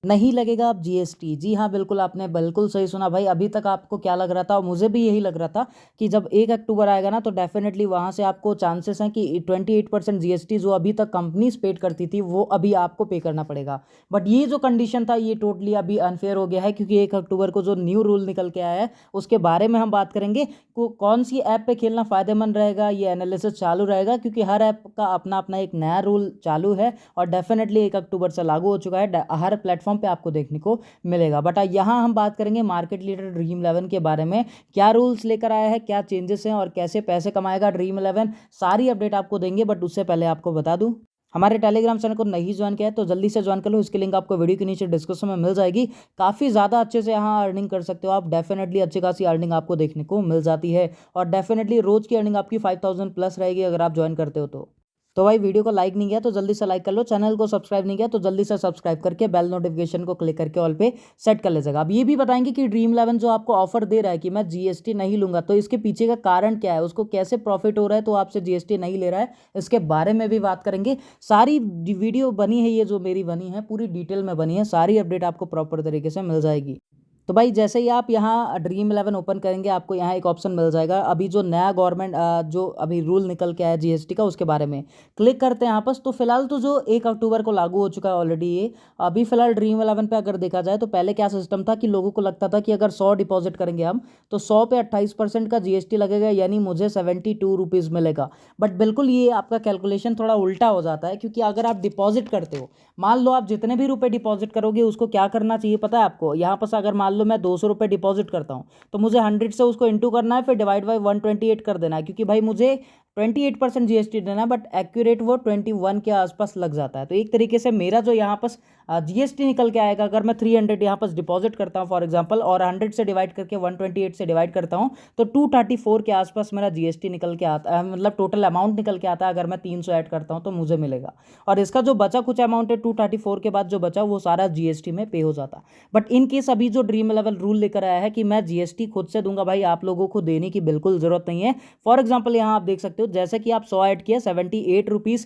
नहीं लगेगा अब जीएसटी। जी हाँ, बिल्कुल आपने बिल्कुल सही सुना भाई। अभी तक आपको क्या लग रहा था, और मुझे भी यही लग रहा था कि जब 1 अक्टूबर आएगा ना तो डेफिनेटली वहाँ से आपको चांसेस हैं कि 28% जीएसटी जो अभी तक कंपनीज पेड करती थी वो अभी आपको पे करना पड़ेगा। बट ये जो कंडीशन था ये टोटली अभी अनफेयर हो गया है, क्योंकि 1 अक्टूबर को जो न्यू रूल निकल के आया है उसके बारे में हम बात करेंगे। कौन सी ऐप पे खेलना फ़ायदेमंद रहेगा, ये एनालिसिस चालू रहेगा, क्योंकि हर ऐप का अपना अपना एक नया रूल चालू है और डेफिनेटली 1 अक्टूबर से लागू हो चुका है। हर प्लेटफॉर्म पे आपको देखने को मिलेगा। बट यहाँ हम बात करेंगे मार्केट लीडर ड्रीम इलेवन के बारे में। क्या रूल्स लेकर आया है, क्या चेंजेस हैं और कैसे पैसे कमाएगा ड्रीम इलेवन, सारी अपडेट आपको देंगे। बट उससे पहले आपको बता दूं, हमारे टेलीग्राम चैनल को नहीं ज्वाइन किया है तो जल्दी से ज्वाइन कर लो। इसकी लिंक आपको वीडियो के नीचे डिस्क्रिप्शन में मिल जाएगी। काफ़ी ज़्यादा अच्छे से यहाँ अर्निंग कर सकते हो आप। डेफिनेटली अच्छी खासी अर्निंग आपको देखने को मिल जाती है और डेफिनेटली रोज़ की अर्निंग आपकी 5000 प्लस रहेगी अगर आप ज्वाइन करते हो तो भाई वीडियो को लाइक नहीं किया तो जल्दी से लाइक कर लो, चैनल को सब्सक्राइब नहीं किया तो जल्दी से सब्सक्राइब करके बेल नोटिफिकेशन को क्लिक करके ऑल पे सेट कर लीजिएगा। अब ये भी बताएंगे कि ड्रीम इलेवन जो आपको ऑफर दे रहा है कि मैं जीएसटी नहीं लूंगा, तो इसके पीछे का कारण क्या है, उसको कैसे प्रॉफिट हो रहा है तो आपसे जीएसटी नहीं ले रहा है, इसके बारे में भी बात करेंगे। सारी वीडियो बनी है, ये जो मेरी बनी है पूरी डिटेल में बनी है, सारी अपडेट आपको प्रॉपर तरीके से मिल जाएगी। तो भाई जैसे ही आप यहाँ ड्रीम इलेवन ओपन करेंगे आपको यहाँ एक ऑप्शन मिल जाएगा, अभी जो नया गवर्नमेंट जो अभी रूल निकल के आया जीएसटी का उसके बारे में क्लिक करते हैं यहाँ पर। तो फिलहाल तो जो 1 अक्टूबर को लागू हो चुका है ऑलरेडी ये। अभी फिलहाल ड्रीम इलेवन पे अगर देखा जाए तो पहले क्या सिस्टम था कि लोगों को लगता था कि अगर 100 डिपॉजिट करेंगे हम तो 100 पे 28% का जीएसटी लगेगा, यानी मुझे 72 रुपीज़ मिलेगा। बट बिल्कुल ये आपका कैलकुलेशन थोड़ा उल्टा हो जाता है, क्योंकि अगर आप डिपॉजिट करते हो, मान लो आप जितने भी रुपए डिपॉजिट करोगे उसको क्या करना चाहिए पता है आपको। यहाँ पर अगर मान लो मैं 200 रुपये डिपॉजिट करता हूँ तो मुझे 100 से उसको इंटू करना है, फिर डिवाइड बाई 128 कर देना है, क्योंकि भाई मुझे 28% जीएसटी देना है। बट एक्यूरेट वो 21 के आसपास लग जाता है। तो एक तरीके से मेरा जो यहाँ पर जीएसटी निकल के आएगा, अगर मैं 300 यहाँ पर डिपॉजिट करता हूँ फॉर एग्जांपल और 100 से डिवाइड करके 128 से डिवाइड करता हूँ तो 234 के आसपास मेरा जीएसटी निकल के आता है, मतलब टोटल अमाउंट निकल के आता है। अगर मैं 300 ऐड करता हूँ तो मुझे मिलेगा, और इसका जो बचा कुछ अमाउंट है 234 के बाद जो बचा वो सारा जीएसटी में पे हो जाता। बट इन केस अभी जो ड्रीम इलेवन रूल लेकर आया है कि मैं जीएसटी खुद से दूंगा, भाई आप लोगों को देने की बिल्कुल जरूरत नहीं है। फॉर एग्जाम्पल यहाँ आप देख सकते हो, जैसे कि आप 100 ऐड किया, 78 रुपीज़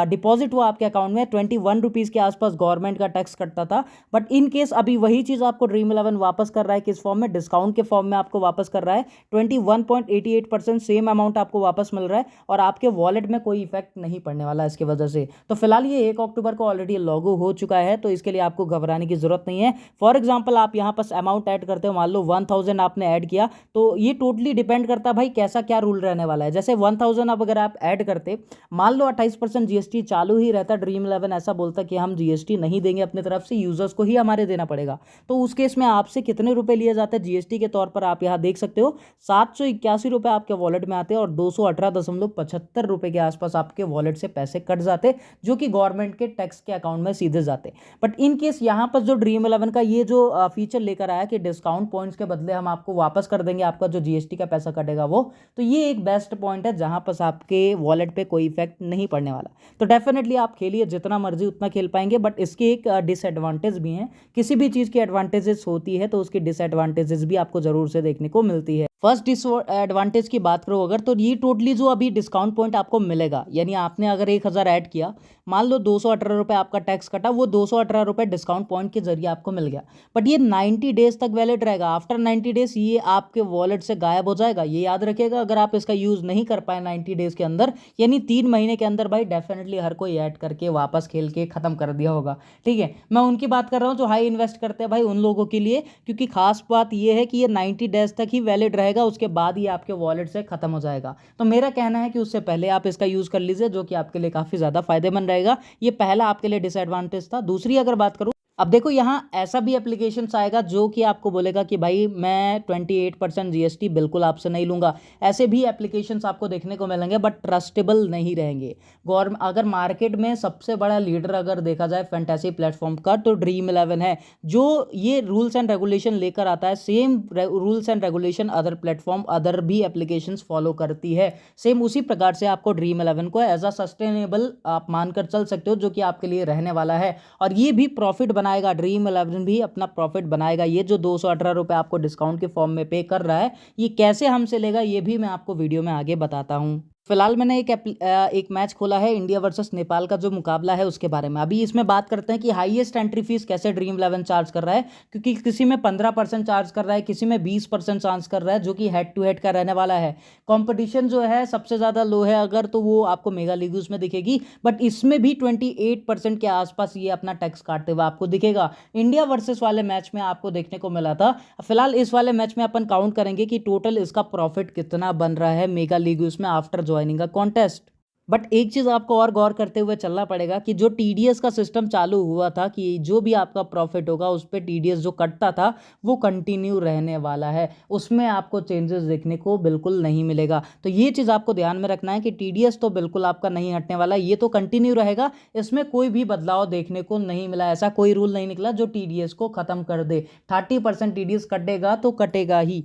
डिपॉजिट हुआ आपके अकाउंट में, 21 रुपीज़ के आसपास गवर्नमेंट का टैक्स कटता था। बट इन केस अभी वही चीज़ आपको ड्रीम इलेवन वापस कर रहा है, किस फॉर्म में, डिस्काउंट के फॉर्म में आपको वापस कर रहा है। 21.88% सेम अमाउंट आपको वापस मिल रहा है और आपके वॉलेट में कोई इफेक्ट नहीं पड़ने वाला है इसकी वजह से। तो फिलहाल ये 1 अक्टूबर को ऑलरेडी लागू हो चुका है, तो इसके लिए आपको घबराने की जरूरत नहीं है। फॉर एग्जाम्पल आप यहाँ पर अमाउंट ऐड करते हो, मान लो 1000 आपने ऐड किया, तो ये टोटली डिपेंड करता है भाई कैसा क्या रूल रहने वाला है। जैसे 1000 अब अगर आप ऐड करते, मान लो 28% जीएसटी चालू ही रहता, ड्रीम इलेवन ऐसा बोलता कि हम जीएसटी नहीं देंगे अपने तरफ से, यूजर्स को ही हमारे देना पड़ेगा, तो उस केस में आपसे कितने रुपए लिए जाते हैं जीएसटी के तौर पर आप यहाँ देख सकते हो, 781 रुपए आपके वॉलेट में आते हैं और 218.75 रुपए के आसपास आपके वॉलेट से पैसे कट जाते, जो कि गवर्नमेंट के टैक्स के अकाउंट में सीधे जाते। बट इन केस यहाँ पर जो ड्रीम इलेवन का ये जो फीचर लेकर आया कि डिस्काउंट पॉइंट्स के बदले हम आपको वापस कर देंगे आपका जो जीएसटी का पैसा कटेगा वो, तो ये एक बेस्ट पॉइंट है जहां पर आपके वॉलेट पे कोई इफेक्ट नहीं पड़ने वाला। तो डेफिनेटली आप खेलिए, जितना मर्जी उतना खेल पाएंगे। बट इसके एक डिसएडवांटेज भी हैं, किसी भी चीज़ की एडवांटेजेस होती है तो उसकी डिसएडवांटेजेस भी आपको जरूर से देखने को मिलती है। फर्स्ट डिसएडवांटेज की बात करो अगर, तो ये टोटली जो अभी डिस्काउंट पॉइंट आपको मिलेगा, यानी आपने अगर 1000 ऐड किया, मान लो 218 रुपये आपका टैक्स कटा, वो 218 रुपये डिस्काउंट पॉइंट के जरिए आपको मिल गया। बट ये 90 डेज तक वैलिड रहेगा। आफ्टर 90 डेज ये आपके वॉलेट से गायब हो जाएगा। ये याद रखिएगा, अगर आप इसका यूज़ नहीं कर पाए 90 डेज के अंदर, यानी 3 महीने के अंदर, भाई डेफिनेटली हर कोई ऐड करके वापस खेल के खत्म कर दिया होगा। ठीक है, मैं उनकी बात कर रहा हूँ जो हाई इन्वेस्ट करते हैं भाई, उन लोगों के लिए, क्योंकि खास बात ये है कि ये 90 डेज तक ही वैलिड रहेगा, उसके बाद ये आपके वॉलेट से खत्म हो जाएगा। तो मेरा कहना है कि उससे पहले आप इसका यूज़ कर लीजिए, जो कि आपके लिए काफ़ी ज़्यादा फायदेमंद रहेगा। ये पहला आपके लिए डिसएडवांटेज था। दूसरी अगर बात करूँ, अब देखो यहाँ ऐसा भी एप्लीकेशंस आएगा जो कि आपको बोलेगा कि भाई मैं 28% जीएसटी बिल्कुल आपसे नहीं लूँगा। ऐसे भी एप्लीकेशंस आपको देखने को मिलेंगे, बट ट्रस्टेबल नहीं रहेंगे। गवर्नमेंट अगर मार्केट में सबसे बड़ा लीडर अगर देखा जाए फैंटेसी प्लेटफॉर्म का, तो ड्रीम इलेवन है, जो ये रूल्स एंड रेगुलेशन लेकर आता है। Same rules and regulation other platform, other भी एप्लीकेशंस फॉलो करती है। सेम उसी प्रकार से आपको ड्रीम इलेवन को एज अ सस्टेनेबल आप मानकर चल सकते हो, जो कि आपके लिए रहने वाला है। और ये भी प्रॉफिट बनाएगा, ड्रीम इलेवन भी अपना प्रॉफिट बनाएगा। ये जो 218 रुपये आपको डिस्काउंट के फॉर्म में पे कर रहा है, ये कैसे हमसे लेगा ये भी मैं आपको वीडियो में आगे बताता हूँ। फिलहाल मैंने एक मैच खोला है इंडिया वर्सेस नेपाल का जो मुकाबला है उसके बारे में। अभी इसमें बात करते हैं कि हाईएस्ट एंट्री फीस कैसे ड्रीम 11 चार्ज कर रहा है, क्योंकि किसी में 15% चार्ज कर रहा है, किसी में 20% चार्ज कर रहा है, जो कि हेड टू हेड का रहने वाला है। कंपटीशन जो है सबसे ज़्यादा लो है अगर, तो वो आपको मेगा लीग्स में दिखेगी, बट इसमें भी 28% के आसपास ये अपना टैक्स काटते हुए आपको दिखेगा। इंडिया वर्सेस वाले मैच में आपको देखने को मिला था। फिलहाल इस वाले मैच में अपन काउंट करेंगे कि टोटल इसका प्रॉफिट कितना बन रहा है मेगा लीग्स में after joining a contest. But एक चीज़ आपको और गौर करते हुए चलना पड़ेगा कि जो टीडीएस का सिस्टम चालू हुआ था कि जो भी आपका प्रॉफिट होगा उस पर टीडीएस जो कटता था वो कंटिन्यू रहने वाला है, उसमें आपको चेंजेस देखने को बिल्कुल नहीं मिलेगा। तो ये चीज़ आपको ध्यान में रखना है कि टीडीएस तो बिल्कुल आपका नहीं हटने वाला, ये तो कंटिन्यू रहेगा, इसमें कोई भी बदलाव देखने को नहीं मिला। ऐसा कोई रूल नहीं निकला जो टीडीएस को खत्म कर दे। 30% टीडीएस कटेगा तो कटेगा ही,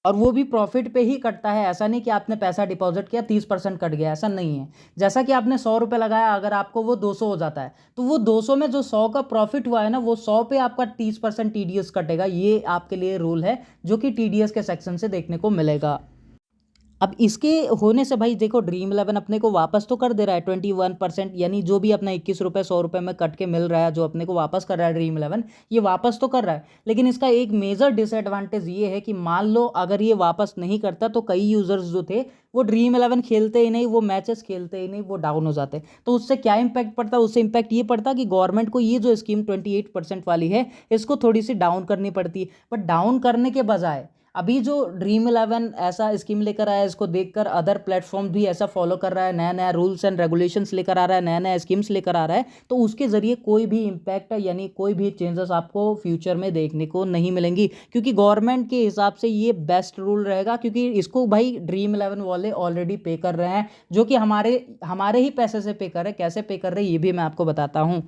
और वो भी प्रॉफिट पे ही कटता है। ऐसा नहीं कि आपने पैसा डिपॉजिट किया 30% कट गया, ऐसा नहीं है। जैसा कि आपने 100 रुपये लगाया, अगर आपको वो 200 हो जाता है तो वो 200 में जो 100 का प्रॉफिट हुआ है ना, वो 100 पे आपका 30% टीडीएस कटेगा। ये आपके लिए रूल है जो कि टीडीएस के सेक्शन से देखने को मिलेगा। अब इसके होने से भाई देखो, ड्रीम 11 अपने को वापस तो कर दे रहा है 21%, यानी जो भी अपना 21 रुपये 100 रुपये में कट के मिल रहा है जो अपने को वापस कर रहा है ड्रीम 11, ये वापस तो कर रहा है। लेकिन इसका एक मेजर डिसएडवांटेज ये है कि मान लो अगर ये वापस नहीं करता तो कई यूजर्स जो थे वो ड्रीम 11 खेलते ही नहीं, वो मैचेस खेलते ही नहीं, वो डाउन हो जाते। तो उससे क्या इंपैक्ट पड़ता? उससे इंपैक्ट ये पड़ता कि गवर्नमेंट को ये जो स्कीम 28% वाली है इसको थोड़ी सी डाउन करनी पड़ती। बट डाउन करने के बजाय अभी जो ड्रीम 11 ऐसा स्कीम लेकर आया है, इसको देखकर अदर प्लेटफॉर्म भी ऐसा फॉलो कर रहा है, नया नया रूल्स एंड रेगुलेशंस लेकर आ रहा है, नया नया स्कीम्स लेकर आ रहा है, तो उसके जरिए कोई भी इम्पैक्ट यानी कोई भी चेंजेस आपको फ्यूचर में देखने को नहीं मिलेंगी, क्योंकि गवर्नमेंट के हिसाब से ये बेस्ट रूल रहेगा। क्योंकि इसको भाई ड्रीम 11 वाले ऑलरेडी पे कर रहे हैं, जो कि हमारे हमारे ही पैसे से पे कर रहे हैं। कैसे पे कर रहे हैं ये भी मैं आपको बताता हूँ।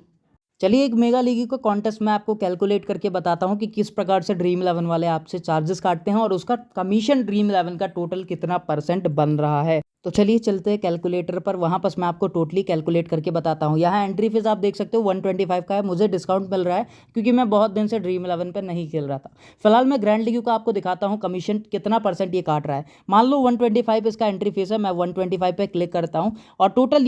चलिए एक मेगा लीगी को कॉन्टेस्ट में आपको कैलकुलेट करके बताता हूँ कि किस प्रकार से ड्रीम 11 वाले आपसे चार्जेस काटते हैं और उसका कमीशन ड्रीम 11 का टोटल कितना परसेंट बन रहा है। तो चलिए चलते हैं कैलकुलेटर पर, वहाँ पर मैं आपको टोटली कैलकुलेट करके बताता हूँ। यहाँ एंट्री फीस आप देख सकते हो 125 का है, मुझे डिस्काउंट मिल रहा है क्योंकि मैं बहुत दिन से ड्रीम 11 पर नहीं खेल रहा था। फिलहाल मैं ग्रैंड लीग का आपको दिखाता हूँ कमीशन कितना परसेंट ये काट रहा है। मान लो 125 इसका एंट्री फीस है, मैं 125 पे क्लिक करता हूँ और टोटल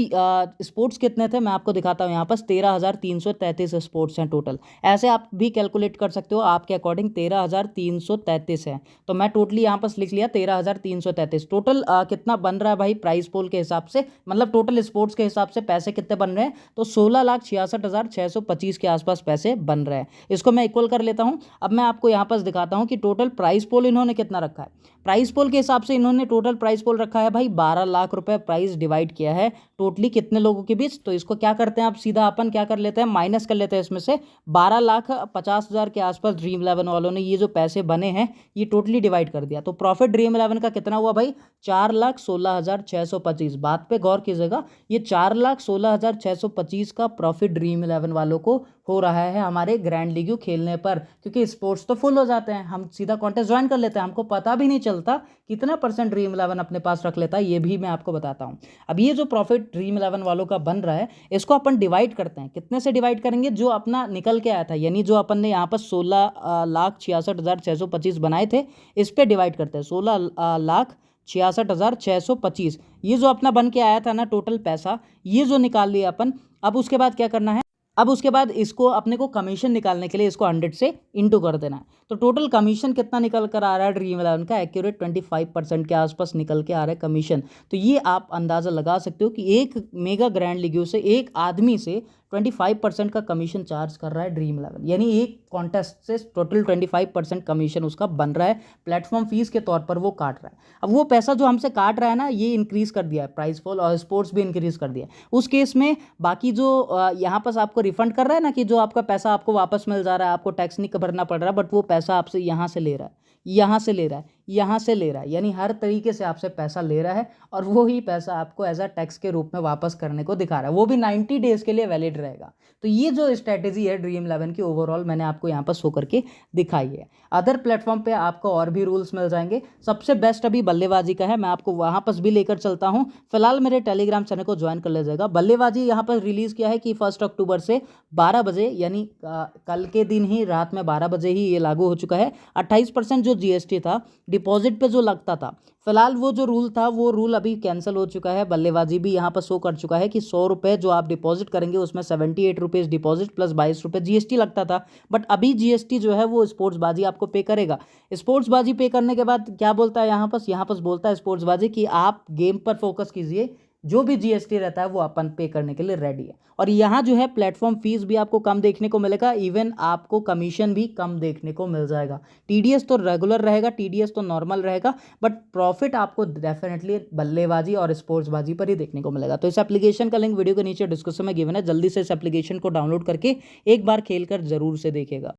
स्पोर्ट्स कितने थे मैं आपको दिखाता हूँ। यहाँ पर 13,333 स्पोर्ट्स हैं टोटल। ऐसे आप भी कैलकुलेट कर सकते हो, आपके अकॉर्डिंग 13,333 है। तो मैं टोटली यहाँ पर लिख लिया 13,333। टोटल कितना बन रहा है भाई प्राइस पोल के हिसाब से, मतलब टोटल स्पोर्ट्स के हिसाब से पैसे कितने बन रहे हैं? तो 16,66,625 के आसपास पैसे बन रहे हैं। इसको मैं इक्वल कर लेता हूं। अब मैं आपको यहां पर दिखाता हूं कि टोटल प्राइस पोल इन्होंने कितना रखा है। प्राइस पोल के हिसाब से इन्होंने टोटल प्राइस पोल रखा है भाई 12 लाख रुपए प्राइस डिवाइड किया है टोटली कितने लोगों के बीच। तो इसको क्या करते हैं, आप सीधा अपन क्या कर लेते हैं, माइनस कर लेते हैं इसमें से 12,50,000 के आसपास ड्रीम 11 वालों ने ये जो पैसे बने हैं ये टोटली डिवाइड कर दिया। तो प्रॉफिट ड्रीम 11 का कितना हुआ भाई? 4,16,625। बात पे गौर कीजिएगा, ये 4,16,625 का प्रॉफिट ड्रीम 11 वालों को हो रहा है हमारे ग्रैंड लीग खेलने पर, क्योंकि स्पोर्ट्स तो फुल हो जाते हैं, हम सीधा कॉन्टेस्ट ज्वाइन कर लेते हैं, हमको पता भी नहीं चलता कितना परसेंट ड्रीम 11 अपने पास रख लेता है, ये भी मैं आपको बताता हूँ। अब ये जो प्रॉफिट ड्रीम 11 वालों का बन रहा है इसको अपन डिवाइड करते हैं। कितने से डिवाइड करेंगे? जो अपना निकल के आया था, यानी जो अपन ने यहाँ पर 16,66,625 बनाए थे इस पे डिवाइड करते हैं। 16,66,625 ये जो अपना बन के आया था ना टोटल पैसा, ये जो निकाल लिया अपन। अब उसके बाद क्या करना है? अब उसके बाद इसको अपने को कमीशन निकालने के लिए इसको 100 से इंटू कर देना है। तो टोटल कमीशन कितना निकल कर आ रहा है ड्रीम 11 का? एक्यूरेट 25% के आसपास निकल के आ रहा है कमीशन। तो ये आप अंदाज़ा लगा सकते हो कि एक मेगा ग्रैंड लीग से एक आदमी से 25% का कमीशन चार्ज कर रहा है ड्रीम 11, यानी एक कॉन्टेस्ट से टोटल 25% कमीशन उसका बन रहा है, प्लेटफॉर्म फीस के तौर पर वो काट रहा है। अब वो पैसा जो हमसे काट रहा है ना, ये इंक्रीज कर दिया है प्राइस फॉल और स्पोर्ट्स भी इंक्रीज कर दिया है। उस केस में बाकी जो यहाँ पर आपको रिफंड कर रहा है ना, कि जो आपका पैसा आपको वापस मिल जा रहा है, आपको टैक्स नहीं भरना पड़ रहा, बट वो पैसा आपसे यहाँ से ले रहा है, यहाँ से ले रहा है, यहाँ से ले रहा है, यानी हर तरीके से आपसे पैसा ले रहा है और वो ही पैसा आपको एज अ टैक्स के रूप में वापस करने को दिखा रहा है, वो भी 90 डेज के लिए वैलिड रहेगा। तो ये जो स्ट्रैटेजी है ड्रीम 11 की ओवरऑल मैंने आपको यहाँ पर शो करके दिखाई है। अदर प्लेटफॉर्म पे आपको और भी रूल्स मिल जाएंगे। सबसे बेस्ट अभी बल्लेबाजी का है, मैं आपको वहाँ पर भी लेकर चलता हूँ। फिलहाल मेरे टेलीग्राम चैनल को ज्वाइन कर लीजिएगा। बल्लेबाजी यहाँ पर रिलीज़ किया है कि 1 अक्टूबर से 12 बजे, यानी कल के दिन ही रात में 12 बजे ही ये लागू हो चुका है। 28% जो जीएसटी था डिपॉजिट पे जो लगता था, फिलहाल वो जो रूल था वो रूल अभी कैंसिल हो चुका है। बल्लेबाजी भी यहाँ पर शो कर चुका है कि 100 रुपये जो आप डिपॉजिट करेंगे उसमें 78 रुपीज़ डिपॉजिट प्लस 22 रुपये जीएसटी लगता था। बट अभी जीएसटी जो है वो स्पोर्ट्सबाजी आपको पे करेगा। स्पोर्ट्सबाजी पे करने के बाद क्या बोलता है यहाँ पर बोलता है स्पोर्ट्सबाजी कि आप गेम पर फोकस कीजिए, जो भी जीएसटी रहता है वो अपन पे करने के लिए रेडी है। और यहाँ जो है प्लेटफॉर्म फीस भी आपको कम देखने को मिलेगा, इवन आपको कमीशन भी कम देखने को मिल जाएगा। टीडीएस तो रेगुलर रहेगा, टीडीएस तो नॉर्मल रहेगा, बट प्रॉफिट आपको डेफिनेटली बल्लेबाजी और स्पोर्ट्सबाजी पर ही देखने को मिलेगा। तो इस एप्लीकेशन का लिंक वीडियो के नीचे डिस्क्रिप्शन में गिवन है, जल्दी से इस एप्लीकेशन को डाउनलोड करके एक बार खेल कर जरूर से देखेगा।